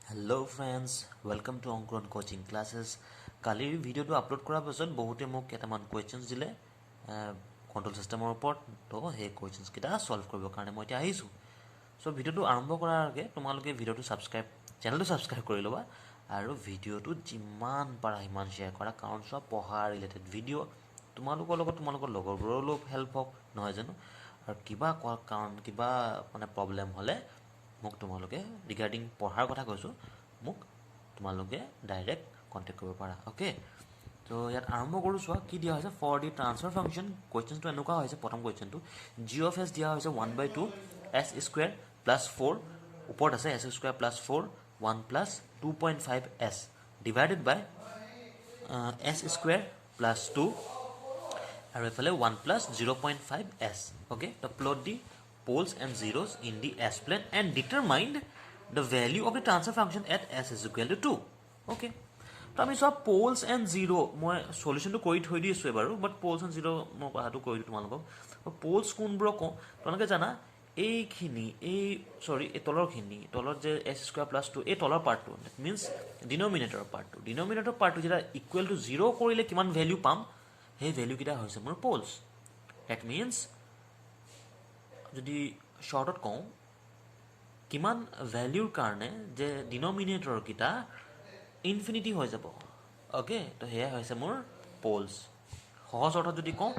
Hello friends, welcome to Onkuran coaching classes. কালিৰ ভিডিঅ'টো upload কৰাৰ পাছত বহুতে মোক কেইটামান কুৱেশ্যনছ দিলে কণ্ট্ৰল ছিষ্টেমৰ ওপৰত তো সেই কুৱেশ্যনছ কেইটা সলভ কৰিবৰ কাৰণে মই এতিয়া আহিছোঁ চ' ভিডিঅ'টো আৰম্ভ কৰাৰ আগে তোমালোকে ভিডিঅ'টো চেনেলটো ছাবস্ক্ৰাইব কৰি ল'বা আৰু ভিডিঅ'টো যিমান পাৰা সিমান শ্বেয়াৰ কৰা কাৰণ চোৱা পঢ়া ৰিলেটেড ভিডিঅ' তোমালোকৰ লগত তোমালোকৰ লগৰবোৰৰো হেল্প হওক নহয় জানো আৰু কিবা মানে প্ৰব্লেম হ'লে মোক তোমালোকে ৰিগাৰ্ডিং পঢ়াৰ কথা কৈছোঁ মোক তোমালোকে ডাইৰেক্ট কণ্টেক্ট কৰিব পাৰা অ'কে তো ইয়াত আৰম্ভ কৰোঁ চোৱা কি দিয়া হৈছে ফৰ দি ট্ৰান্সফাৰ ফাংচন কুৱেশ্যনটো এনেকুৱা হৈছে প্ৰথম কুৱেশ্যনটো জি অফ এছ দিয়া হৈছে 1/2 এছ স্কুৱেৰ প্লাছ 4 ওপৰত আছে S square plus 4 1 plus 2.5 S divided by S square plus 2 আৰু এইফালে 1 প্লাছ 0.5 এছ অ'কে তো plot the poles and zeros in the S-plane and determined the value of the transfer function at S is equal to 2. Okay. তো আমি সব poles and zero মই সলিউশনটো কৰি থৈ দিছোঁ বাৰু বাট poles and zero মই কথাটো কৈ দিওঁ তোমালোকক poles কোনবোৰ কওঁ তোমালোকে জানা এইখিনি এই তলৰ যে s স্কয়াৰ প্লাছ 2 এই তলৰ পাৰ্টটো মিন্স ডিনমিনেটৰ পাৰ্টটো যেটা ইকুৱেল টু 0 কৰিলে কিমান ভ্যালু পাম সেই ভ্যালু কিটা হৈছে মোৰ poles that means যদি শৰ্টত কওঁ কিমান ভ্যালুৰ কাৰণে যে ডিনমিনেটৰ কিটা ইনফিনিটি হৈ যাব ওকে তো হেয়া হৈছে মোৰ পোলস সহজ অৰ্থত যদি কওঁ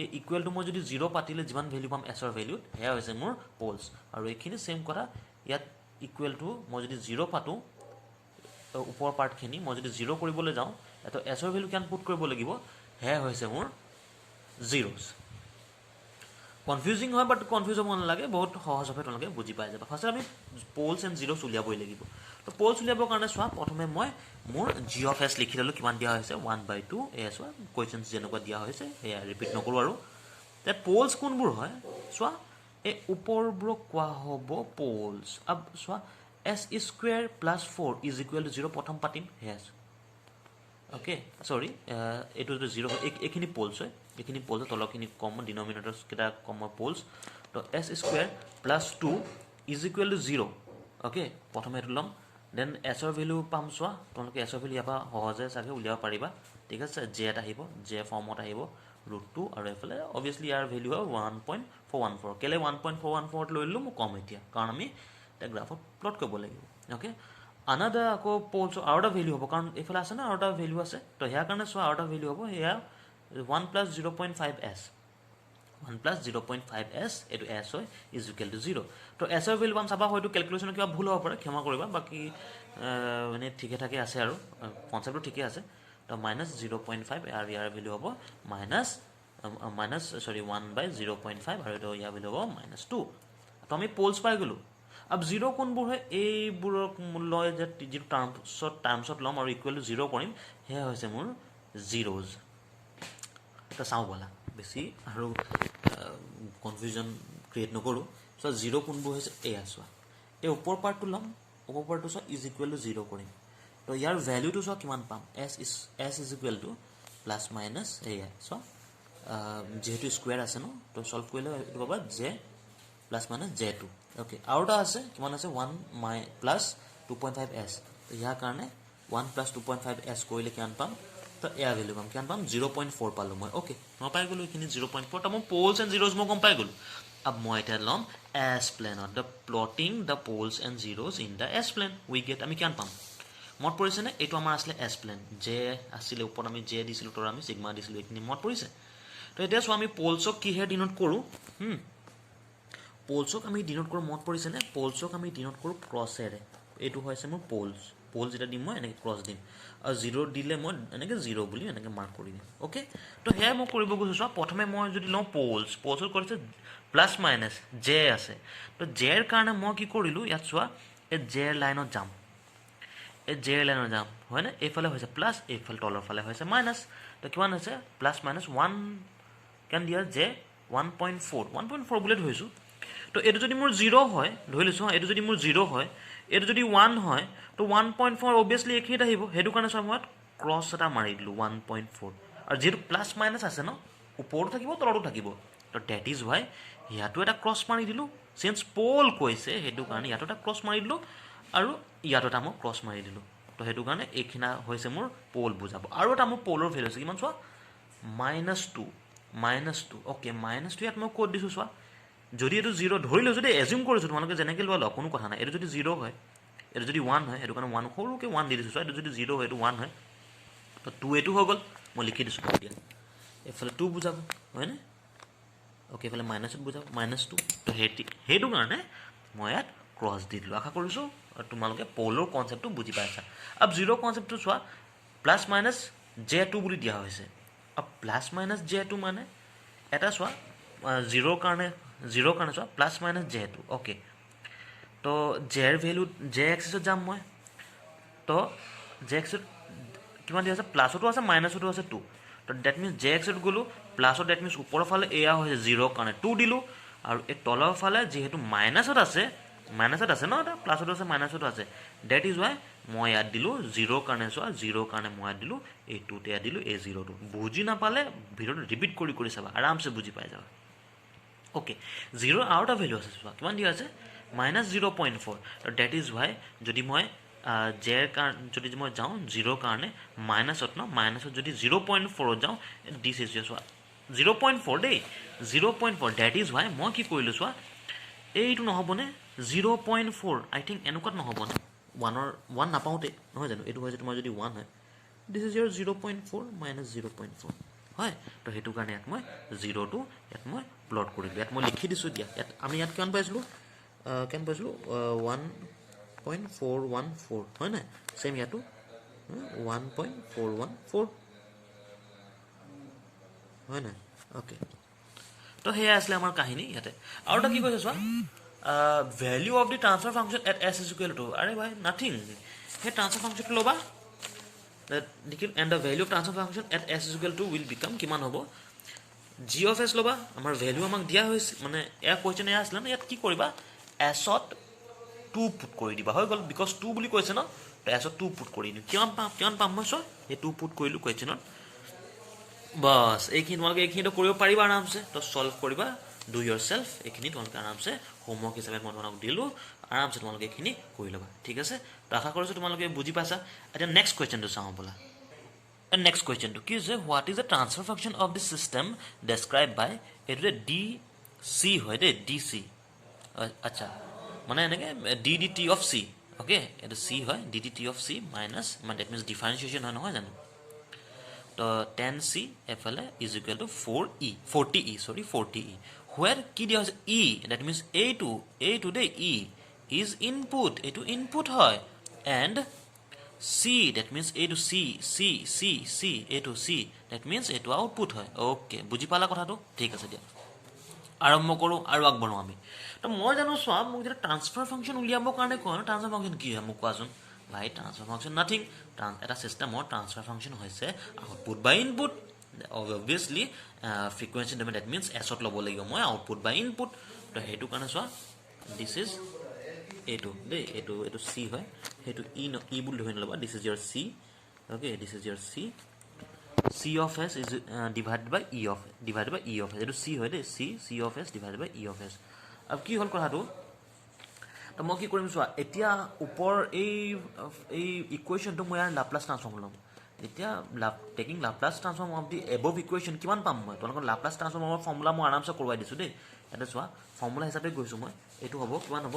এই ইকুৱেল টু মই যদি 0 পাতিলে যিমান ভ্যালু পাম s ৰ ভ্যালুত হেয়া হৈছে মোৰ পোলস আৰু এইখিনি সেম কথা ইয়াত ইকুৱেল টু মই যদি 0 পাতো ওপৰ পাৰ্টখিনি মই যদি 0 কৰিবলৈ যাওঁ এটো s ৰ ভ্যালু কিমান পুট কৰিব লাগিব হেয়া হৈছে মোৰ zeros কনফিউজিং হয় বাট কনফিউজ হ'ব নালাগে বহুত সহজভাৱে তোমালোকে বুজি পাই যাবা ফাৰ্ষ্ট আমি পোলস এণ্ড জিৰ'ছ উলিয়াবই লাগিব তো পোলস উলিয়াবৰ কাৰণে চোৱা প্ৰথমে মই মোৰ জি অফ এছ লিখি ল'লোঁ কিমান দিয়া হৈছে 1/2 এয়া চোৱা কুৱেশ্যনছ যেনেকুৱা দিয়া হৈছে সেয়া ৰিপিট নকৰোঁ আৰু তে পোলস কোনবোৰ হয় চোৱা এই ওপৰবোৰক কোৱা হ'ব পোলস আব চোৱা S square plus 4 is equal two 0 প্ৰথম পাতিম সেয়া ওকে সৰি এইটো যদি 0 এইখিনি পোলস হয় এইখিনি পোলস তলখিনি কম ডিনমিনেটৰছ কিটা কম পোলস তো s square plus 2 is equal two 0 okay প্ৰথমে এটো লম দেন s ৰ ভ্যালু পাম চোৱা তোমালোকে s ৰ ভ্যালু ইয়াপা সহজে চাগে উলিয়াব পাৰিবা ঠিক আছে j এটা আহিব j ফৰ্মত আহিব √2 আৰু এফালে অবভিয়াসলি ইয়াৰ ভ্যালু হয় 1.414 কেলে 1.414 লৈ ললো মই কম এতিয়া কাৰণ আমি এটা গ্ৰাফত প্লট কৰিব লাগিব ওকে another আকৌ পোলস আৰু এটা ভ্যালু হ'ব কাৰণ এফালে আছে না আৰু এটা ভ্যালু আছে তো হেয়া কাৰণে চোৱা আৰু এটা ভ্যালু হ'ব হেয়া 1 plus 0.5s 1 plus 0.5s এটো s হয় is equal to 0 তো s ৰ ভ্যালু পাম চাবা হয়তো ক্যালকুলেশন কিবা ভুল হ'ব পাৰে ক্ষমা কৰিবা বাকি মানে ঠিকে থাকে আছে আৰু কনসেপ্টটো ঠিকে আছে তো -0.5 আৰু ইয়াৰ ভ্যালু হ'ব -1/0.5 আৰু এটো ইয়াৰ ভ্যালু হ'ব -2 তো আমি পোলস পাই গলো अब 0 কোনবোৰ হয় এইবোৰৰ মূল্য যে যিটো টাৰ্মছত লম আৰু ইকুৱেল টু 0 কৰিম হেয়া হৈছে মোৰ zeros এটা চাও বলা বেছি আৰু কনফিউজন ক্ৰিয়েট নকৰো সো 0 কোনবোৰ হৈছে এয়া চোৱা এই ওপৰ পাৰ্টটো লম ওপৰ পাৰ্টটো সো ইজ ইকুৱেল টু 0 কৰিম তো ইয়াৰ ভ্যালুটো সো কিমান পাম s is equal to plus minus এয়া সো যেহেতু স্কয়াৰ আছে ন তো সলভ কৰিলে এটো পাবা j plus minus j2 okay আউটা আছে কিমান আছে 1 প্লাস 2.5s তো ইয়াৰ কাৰণে 1 প্লাস 2.5s কৰিলে কিমান পাম তো এয়া ভ্যালু পাম কিমান পাম 0.4 পালো মই ওকে মই পাই গলো এখিনি 0.4 তো মই পোলস এণ্ড জিৰ'ছ মই গম পাই গলো अब মই এটা লম s plane on the plotting the poles and zeros in the s plane we get আমি কিমান পাম মত পৰিছে নে এটো আমাৰ আসলে s plane j আসলে ওপৰত আমি j দিছিলো তো আমি সিগমা দিছিলো এখিনি মত পৰিছে তো এতিয়া সো আমি পোলসক কি হে ডিনোট কৰো পোলসক আমি ডিনোট কৰো মত পৰিছে নে পোলসক আমি ডিনোট কৰো ক্ৰছেৰে এটো হৈছে মোৰ পোলস এটা দিম মই এনেকে ক্ৰছ দিম আৰু 0 দিলে মই এনেকে 0 বুলি এনেকে মাৰ্ক কৰি দিম ওকে তো হেয়া মই কৰিব গৈছো প্ৰথমে মই যদি লওঁ পোলসৰ কৰিছে প্লাস মাইনাস j আছে তো j এৰ কাৰণে মই কি কৰিলো ইয়াত চোৱা এই j এৰ লাইনত যাম হয় না এইফালে হৈছে প্লাস এইফালে তলৰ ফালে হৈছে মাইনাস তো কিমান হৈছে প্লাস মাইনাস 1 কেন দিয়া j 1.4 বুলে ধৰিছো তো এটো যদি মোৰ 0 হয় ধৰি লৈছো এটো যদি মোৰ 0 হয় এটো যদি 1 হয় তো 1.4 obviously একেটা আহিব হেতু কাৰণে সময়ত ক্ৰছ এটা মাৰি দিলো 1.4 আৰু যেটো প্লাস মাইনাস আছে ন ওপৰটো থাকিব তলটো থাকিব তো দ্যাট ইজ হোৱাই ইয়াটো এটা ক্ৰছ মাৰি দিলো সিন্স পোল কৈছে হেতু কাৰণে ইয়াটো এটা ক্ৰছ মাৰি দিলো আৰু ইয়াত এটা মই ক্ৰছ মাৰি দিলোঁ তো সেইটো কাৰণে এইখিনি হৈছে মোৰ প'ল বুজাব আৰু এটা মোৰ প'লৰ ভেলু আছে কিমান চোৱা -2 অ'কে -2 ইয়াত মই ক'ত দিছোঁ চোৱা যদি এইটো 0 ধৰি লৈছোঁ দেই এজিউম কৰিছোঁ তোমালোকে যেনেকৈ লোৱা কোনো কথা নাই এইটো যদি 0 হয় এইটো যদি 1 হয় সেইটো কাৰণে 1 সৰুকৈ 1 দি দিছোঁ চোৱা এইটো যদি 0 হয় এইটো 1 হয় তো 2 এইটো হৈ গ'ল মই লিখি দিছোঁ এতিয়া এইফালে 2 বুজাব হয়নে অ'কে এইফালে মাইনাছত বুজাব -2 তো সেইটো কাৰণে মই ইয়াত ক্ৰছ দি দিলোঁ আশা কৰিছোঁ তোমালোকে প'লৰ কনচেপ্টটো বুজি পাইছা আৰু 0 কনচেপ্টটো চোৱা +-j2 বুলি দিয়া হৈছে আৰু +-j2 মানে এটা চোৱা 0 কাৰণে চোৱা +-j2 অ'কে তো জেৰ ভেলু জে এক্সিছত যাম মই তো জে এক্সিত কিমান দিয়া আছে প্লাছতো আছে মাইনাছতো আছে 2 তো ডেট মিনছ জে এক্সিত গ'লোঁ প্লাছত ডেট মিনছ ওপৰৰ ফালে এয়া হৈছে 0 কাৰণে 2 দিলোঁ আৰু এই তলৰ ফালে যিহেতু মাইনাছত আছে ন এটা প্লাছতো আছে মাইনাছতো আছে ডেট ইজ ৱাই মই ইয়াত দিলোঁ 0 কাৰণে চোৱা 0 কাৰণে মই ইয়াত দিলোঁ এই 2তে ইয়াত দিলোঁ এই 0টো বুজি নাপালে ভিডিঅ'টো ৰিপিট কৰি চাবা আৰামছে বুজি পাই যাবা অ'কে 0 আৰু এটা ভেলু আছে চোৱা কিমান দিয়া আছে -0.4 তো ডেট ইজ ৱাই যদি মই জেৰ কাৰণে যদি মই যাওঁ 0 কাৰণে মাইনাছত যদি 0.4 যাওঁ দিছ ইজ চোৱা 0.4 দেই 0.4 ডেট ইজ ৱাই মই কি কৰিলোঁ চোৱা এইটো নহ'বনে 0.4 আই থিংক এনেকুৱাত নহ'বনে 1 নাপাওঁতে নহয় জানো এইটো হয় যে তোমাৰ যদি 1 হয় দিছ ইজ ইয়ৰ 0.4 -0.4 হয় তো সেইটো কাৰণে ইয়াত মই 0টো ইয়াত মই প্লট কৰিলোঁ ইয়াত মই লিখি দিছোঁ দিয়া ইয়াত আমি ইয়াত কিমান পাইছিলোঁ 1.414 হয় নাই চেম ইয়াতো 1.414 হয় নাই অ'কে তো সেয়া আছিলে আমাৰ কাহিনী ইয়াতে আৰু এটা কি কৈছে চোৱা value of the transfer function at S is equal two আৰে ভাই নাথিং সেই ট্ৰান্সফাৰ ফাংচনটো ল'বা and the value of transfer function at S is equal two will became কিমান হ'ব জি অফ এছ ল'বা আমাৰ ভেলিউ আমাক দিয়া হৈছে মানে এয়া কুৱেশ্যন এয়া আছিলে ন ইয়াত কি কৰিবা এছত 2 পুট কৰি দিবা হৈ গ'ল বিকজ 2 বুলি কৈছে ন তো এছত 2 পুট কৰি দিম কিমান পাম মই চোৱা এই 2 পুট কৰিলোঁ কুৱেশ্যনত বাছ এইখিনি তোমালোকে এইখিনিতো কৰিব পাৰিবা আৰামছে তো ছল্ভ কৰিবা ডু ইয়ৰ চেল্ফ এইখিনি তোমালোকে আৰামছে হোমৱৰ্ক হিচাপে মই তোমালোকক দিলোঁ আৰামছে তোমালোকে এইখিনি কৰি ল'বা ঠিক আছে তো আশা কৰিছোঁ তোমালোকে বুজি পাইছা এতিয়া নেক্সট কুৱেশ্যনটো চাওঁ বোলা নেক্সট কুৱেশ্যনটো কি হৈছে what is the transfer function of the system described by এইটো যে ডি চি হয় দেই ডি চি আচ্ছা মানে এনেকৈ D D T of C okay এইটো চি হয় D D T of C minus মানে ডেট মিনছ ডিফাৰেঞ্চিয়েশ্যন হয় নহয় জানো তো 10c এফালে is equal two 40e where কি দিয়া হৈছে ই ডেট মিনছ এইটো দেই ই ইজ ইনপুট এইটো ইনপুট হয় এণ্ড চি ডেট মিনছ এইটো চি এইটো চি ডেট মিনছ এইটো আউটপুট হয় অ'কে বুজি পালা কথাটো ঠিক আছে দিয়া আৰম্ভ কৰোঁ আৰু আগবাঢ়োঁ আমি তো মই জানো চোৱা মোক যেতিয়া ট্ৰান্সফাৰ ফাংচন উলিয়াবৰ কাৰণে কয় ট্ৰান্সফাৰ ফাংচন কি হয় মোক কোৱাচোন ভাই ট্ৰান্সফাৰ ফাংচন নাথিং এটা চিষ্টেমৰ ট্ৰান্সফাৰ ফাংচন হৈছে output by input obviously frequency domain that means এছত ল'ব লাগিব মই আউটপুট বাই ইনপুট তো সেইটো কাৰণে চোৱা দিছ ইজ এইটো দেই এইটো চি হয় সেইটো ই বুলি ধৰি নল'বা this is your C okay this is your C C of s is divided by E of s এইটো C হয় দেই C of s divided by E of s আৰু কি হ'ল কথাটো তো মই কি কৰিম চোৱা এতিয়া ওপৰ এই ইকুৱেশ্যনটো মই ইয়াৰ লাপ্লাছ ট্ৰান্সফৰ্ম ল'ম এতিয়া taking Laplace transform of the above equation কিমান পাম মই তোমালোকৰ লাপ্লাছ ট্ৰান্সফৰ্মৰ ফৰ্মুলা মই আৰামছে কৰোৱাই দিছোঁ দেই ইয়াতে চোৱা ফৰ্মুলা হিচাপে গৈছোঁ মই এইটো হ'ব কিমান হ'ব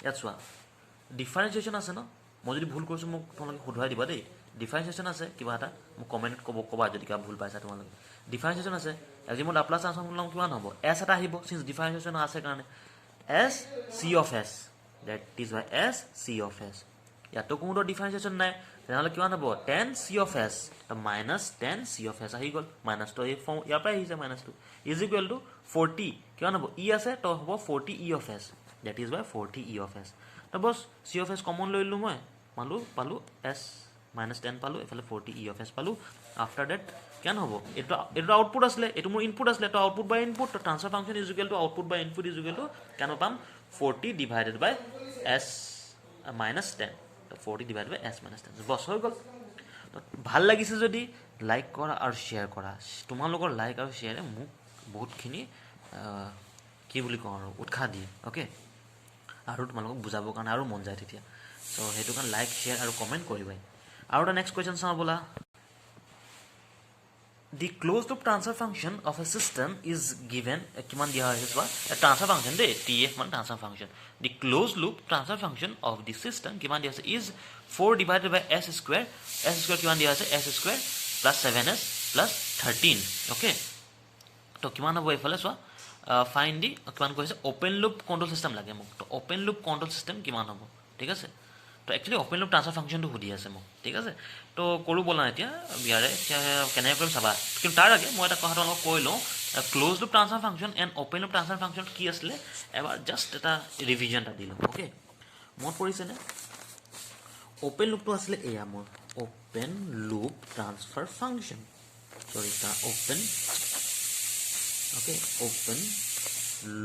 ইয়াত চোৱা ডিফাৰেঞ্চিয়েশ্যন আছে ন মই যদি ভুল কৰিছোঁ মোক তোমালোকে শুধৰাই দিবা দেই ডিফাৰেঞ্চিয়েশ্যন আছে কিবা এটা মোক কমেণ্ট ক'বা যদি কিবা ভুল পাইছা তোমালোকে ডিফাৰেঞ্চিয়েশ্যন আছে আজি মই লাপ্লাছ ট্ৰান্সফৰ্ম ল'ম কিমান হ'ব এছ এটা আহিব চিন্স ডিফাৰেঞ্চিয়েশ্যন আছে কাৰণে s C of s that is why s C of s ইয়াতো কোনোটো ডিফাৰেঞ্চিয়েশ্যন নাই তেনেহ'লে কিমান হ'ব 10 C of s minus 10 C of s আহি গ'ল মাইনাছটো এই ফৰ্ম ইয়াৰ পৰাই আহিছে মাইনাছটো ইজ ইকুৱেল টু 40 কিমান হ'ব ই আছে তো হ'ব 40 E of s that is why 40 E of s তো বছ চি অফ এছ কমন লৈ ল'লোঁ মই পালোঁ এছ মাইনাছ 10 পালোঁ এইফালে 40 ই অফ এছ পালোঁ আফটাৰ ডেট কিমান হ'ব এইটো আউটপুট আছিলে এইটো মোৰ ইনপুট আছিলে তো আউটপুট বাই ইনপুট তো transfer function is equal to output by input is equal to কেনে পাম 40 ডিভাইডেড বাই এছ মাইনাছ 10 তো 40 ডিভাইডেড বাই এছ মাইনাছ 10 বছ হৈ গ'ল ভাল লাগিছে যদি লাইক কৰা আৰু শ্বেয়াৰ কৰা তোমালোকৰ লাইক আৰু শ্বেয়াৰে মোক বহুতখিনি কি বুলি কওঁ আৰু উৎসাহ দিয়ে অ'কে আৰু তোমালোকক বুজাবৰ কাৰণে আৰু মন যায় তেতিয়া সো সেইটো কাৰণে লাইক শ্বেয়াৰ আৰু কমেণ্ট কৰিবা আৰু এটা নেক্সট কুৱেশ্যন চাওঁ ব'লা The closed loop transfer function of a system is given কিমান দিয়া হৈছে চোৱা ট্ৰান্সফাৰ ফাংচন দেই TF মানে transfer function the closed loop transfer function of the system কিমান দিয়া হৈছে is 4 divided by s square কিমান দিয়া হৈছে s square plus 7s plus 13 okay তো কিমান হ'ব এইফালে চোৱা ফাইন দি কিমান কৈছে ওপেন লুপ কন্ট্ৰোল সিস্টেম লাগে মোক তো ওপেন লুপ কন্ট্ৰোল সিস্টেম কিমান হ'ব ঠিক আছে তো একচুয়ালি ওপেন লুপ ট্ৰান্সফাৰ ফাংচনটো সুধি আছে মোক ঠিক আছে তো কৰো বলা এতিয়া বিয়াৰে কেনেকৈ কৰিম চাবা কিন্তু তাৰ আগে মই এটা কথা তোমাক কৈ লওঁ close loop transfer function and open loop transfer function কি আছিলে এবাৰ জাষ্ট এটা ৰিভিজন এটা দিলোঁ ওকে মনত পৰিছেনে ওপেন লুপটো আছিলে এয়া মোৰ ওপেন লুপ ট্ৰান্সফাৰ ফাংচন সৰি তা open okay open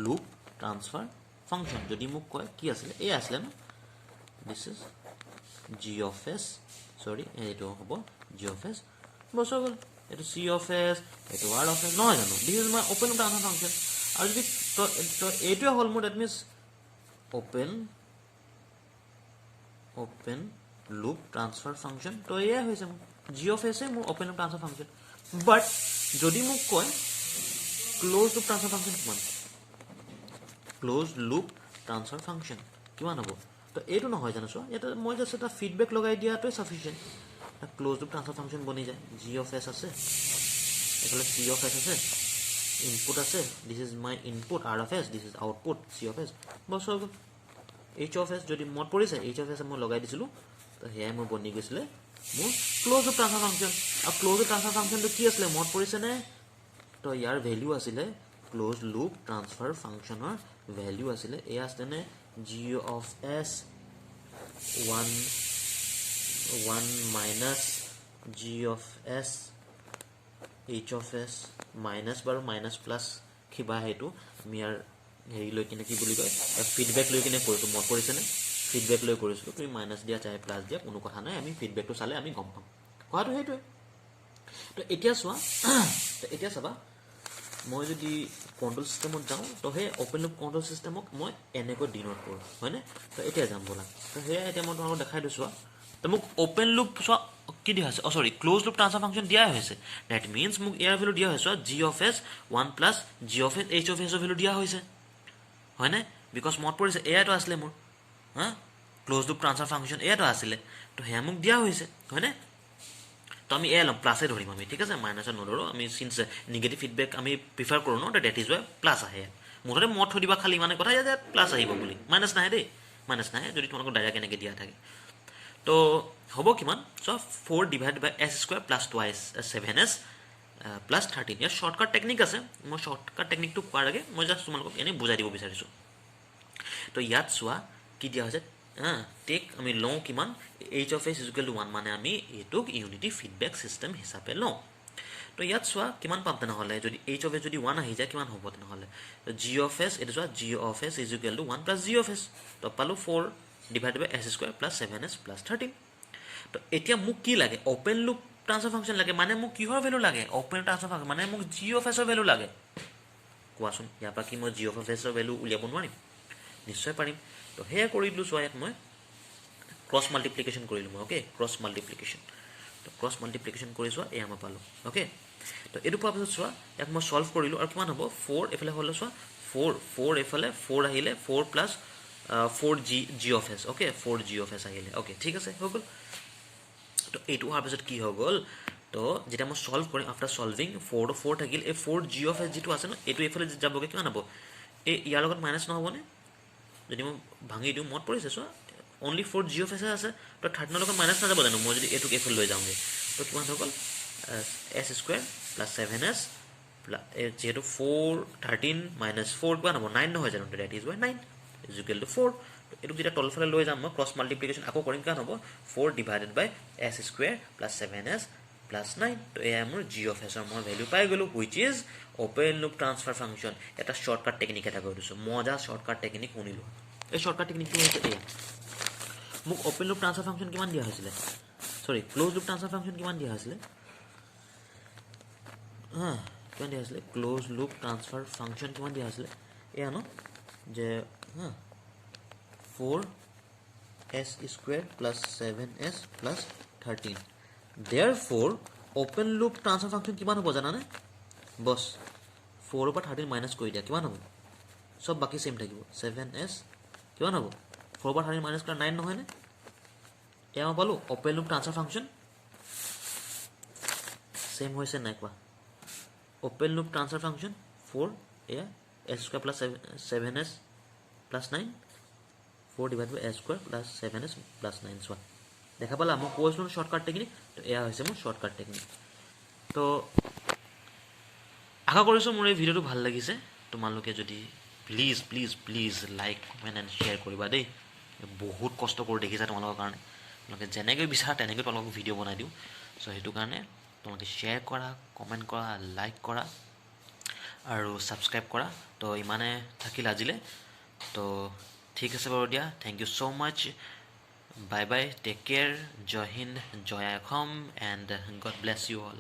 loop transfer function যদি মোক কয় কি আছিল এই আছিল না this is g of s sorry এটো হ'ব g of s বসো গল এটো c of s এটো r of s নহয় জানো this is my open loop transfer function আৰু যদি তো এটো হল মোৰ that means open loop transfer function তো এয়া হৈছে g of s এ মোৰ open loop transfer function but যদি মোক কয় closed loop transfer function কিমান closed loop transfer function কিমান হ'ব তো এটো নহয় জানো সো এটা মই জাস্ট এটা ফিডব্যাক লগাই দিয়াটোই সাফিশিয়েন্ট এটা closed loop transfer function বনি যায় g of s আছে এফালে c of s আছে ইনপুট আছে this is my input r of s this is output c of s বস হৈ গল h of s যদি মত পৰিছে h of s মই লগাই দিছিলো তো হেয়া মই বনি গৈছিলে মোৰ closed loop transfer function আৰু closed loop transfer function তো কি আছিল মত পৰিছে নে তো ইয়াৰ ভ্যালু আছিল ক্লোজ লুপ ট্ৰান্সফাৰ ফাংচনৰ ভ্যালু আছিল এ আছেনে g of s 1 minus g of s h of s minus bar minus plus কিবা হেতু আমি ইয়াৰ হেৰি লৈ কিনে কি বুলি কয় ফিডব্যাক লৈ কিনে কৰিছো মত কৰিছেনে ফিডব্যাক লৈ কৰিছো তুমি মাইনাস দিয়া চাই প্লাস দিয়া কোনো কথা নাই আমি ফিডব্যাকটো চালে আমি গম পাম কথাটো হেতুৱে তো এতিয়া চাবা মই যদি কন্ট্ৰোল সিস্টেমত যাওঁ তো হে ওপেন লুপ কন্ট্ৰোল সিস্টেমক মই এনেকৈ ডিনোট কৰোঁ হয়নে তো এতিয়া যাম বলা তো হে এতিয়া মই তোমাক দেখাই দিছো তো মোক ওপেন লুপ কি দিয়া আছে সৰি ক্লোজ লুপ ট্ৰান্সফাৰ ফাংচন দিয়া হৈছে দ্যাট মিন্স মোক ইয়াৰ ভ্যালু দিয়া হৈছে g of s 1 plus g of s h of s value দিয়া হৈছে হয়নে বিকজ মত পৰিছে এয়াটো আসলে মোৰ হা ক্লোজ লুপ ট্ৰান্সফাৰ ফাংচন এয়াটো আসলে তো হে মোক দিয়া হৈছে হয়নে তো আমি এ লম প্লাসে ধৰিম আমি ঠিক আছে মাইনাস নধৰো আমি সিন্স নেগেটিভ ফিডব্যাক আমি প্ৰিফাৰ কৰো ন দ্যাট ইজ ওয়াই প্লাস আহে মুঠতে মত থৈ দিবা খালি মানে কথা যে প্লাস আহিব বুলি মাইনাস নাহে দেই মাইনাস নাহে যদি তোমালোক ডাইৰেক্ট এনেকৈ দিয়া থাকে তো হ'ব কিমান so 4 divided by s square plus twice 7s plus 13 year shortcut technique আছে মই শৰ্টকাট টেকনিকটো কোৱাৰ আগে মই জাস্ট তোমালোকক এনে বুজাই দিব বিচাৰিছো তো ইয়াত চোৱা কি দিয়া হৈছে টেক আমি লওঁ কিমান h of s is equal to 1 মানে আমি এটুক ইউনিটি ফিডব্যাক সিস্টেম হিচাপে লওঁ তো ইয়াত চোৱা কিমান পাম তেনেহলে যদি h of s যদি 1 আহি যায় কিমান হ'ব তেনেহলে g of s এটা চোৱা g of s is equal to 1 plus g of s তো পালো 4 divided by s square plus 7s plus 13 তো এতিয়া মোক কি লাগে ওপেন লুপ ট্ৰান্সফাৰ ফাংচন লাগে মানে মোক কিহৰ ভ্যালু লাগে ওপেন ট্ৰান্সফাৰ ফাংচন মানে মোক g of s ৰ ভ্যালু লাগে কোৱাচোন ইয়াৰ পৰা কি মই g of s ৰ ভ্যালু উলিয়াব নোৱাৰিম নিশ্চয় পাৰিম তো হে কৰি দিলো চোৱা ইয়াত মই ক্ৰস মাল্টিপ্লিকেশন কৰিলো মই ওকে ক্ৰস মাল্টিপ্লিকেশন তো ক্ৰস মাল্টিপ্লিকেশন কৰি চোৱা এয়া মই পালো ওকে তো এটো পোৱাৰ পিছত চোৱা ইয়াক মই সলভ কৰিলো আৰু কিমান হ'ব 4 এফালে হলো চোৱা 4 এফালে 4 আহিলে 4 plus 4 g of s okay 4 g of s আহিলে ওকে ঠিক আছে হৈ গল তো এইটো হোৱাৰ পিছত কি হৈ গল তো যেটা মই সলভ কৰিম আফটাৰ সলভিং 4 থাকিল এই 4 g of s যেটো আছে ন এটো এফালে যাবগে কিমান হ'ব এই ইয়াৰ লগত মাইনাস নহবনে যদি মই ভাঙি দিও মত পৰিছে চোৱা only 4 g of s আছে তো 13 লগত মাইনাস না যাব জানো মই যদি এটুক এফালে লৈ যাওঁগে তো কিমান হৈ গল s square plus 7s যেহেতু 4 13 minus 4 কিমান হ'ব 9 নহয় জানো that is why 9 is equal to 4 এটু যেটা তলফালে লৈ যাম মই ক্রস মাল্টিপ্লিকেশন আকৌ কৰিম কিমান হ'ব 4 divided by s square plus 7s plus 9 তো এয়া মোৰ g of s ৰ মই ভ্যালু পাই গলো which is open loop transfer function এটা শর্টকাট টেকনিক এটা কৈ দিছো মজা শর্টকাট টেকনিক শুনিলো এই শর্টকাট টেকনিকটো হৈছে এই মোক ওপেন লুপ ট্ৰান্সফাৰ ফাংচন কিমান দিয়া হৈছিল সৰি ক্লোজ লুপ ট্ৰান্সফাৰ ফাংচন কিমান দিয়া হৈছিল কিমান দিয়া হৈছিল ক্লোজ লুপ ট্ৰান্সফাৰ ফাংচন কিমান দিয়া হৈছিল এয়া ন যে 4s square plus 7s plus 13. Therefore, open loop transfer function কিমান হ'ব জানানে বস 4 পৰা 13 মাইনাস কৰি দিয়া কিমান হ'ব সব বাকি সেম থাকিব 7s কিমান হ'ব 4 পৰা 13 মাইনাস কৰা 9 নহয় নে এয়া পালো open loop transfer function same হৈছে নাই কোৱা open loop transfer function 4 এয়া s square plus 7s plus 9 4 divided by s square plus 7s plus 9 so দেখা পালা মই কৈছো শর্টকাট টেকনিক তো এয়া হৈছে মোৰ শৰ্টকাট টেকনিক তো আশা কৰিছো মোৰ এই ভিডিওটো ভাল লাগিছে তোমালোকে যদি please please please like comment and share কৰিবা দেই বহুত কষ্ট কৰি দেখিছা তোমালোকৰ কাৰণে তোমালোকে যেনেকৈ বিচাৰা তেনেকৈ তোমালোকক ভিডিও বনাই দিও সো হেতু কাৰণে তোমালোকে শেয়াৰ কৰা কমেন্ট কৰা লাইক কৰা আৰু সাবস্ক্ৰাইব কৰা তো ইমানে থাকিল আজিলে তো ঠিক আছে বাৰু দিয়া thank you so much bye bye take care জয় হিন্দ জয় Assam and God bless you all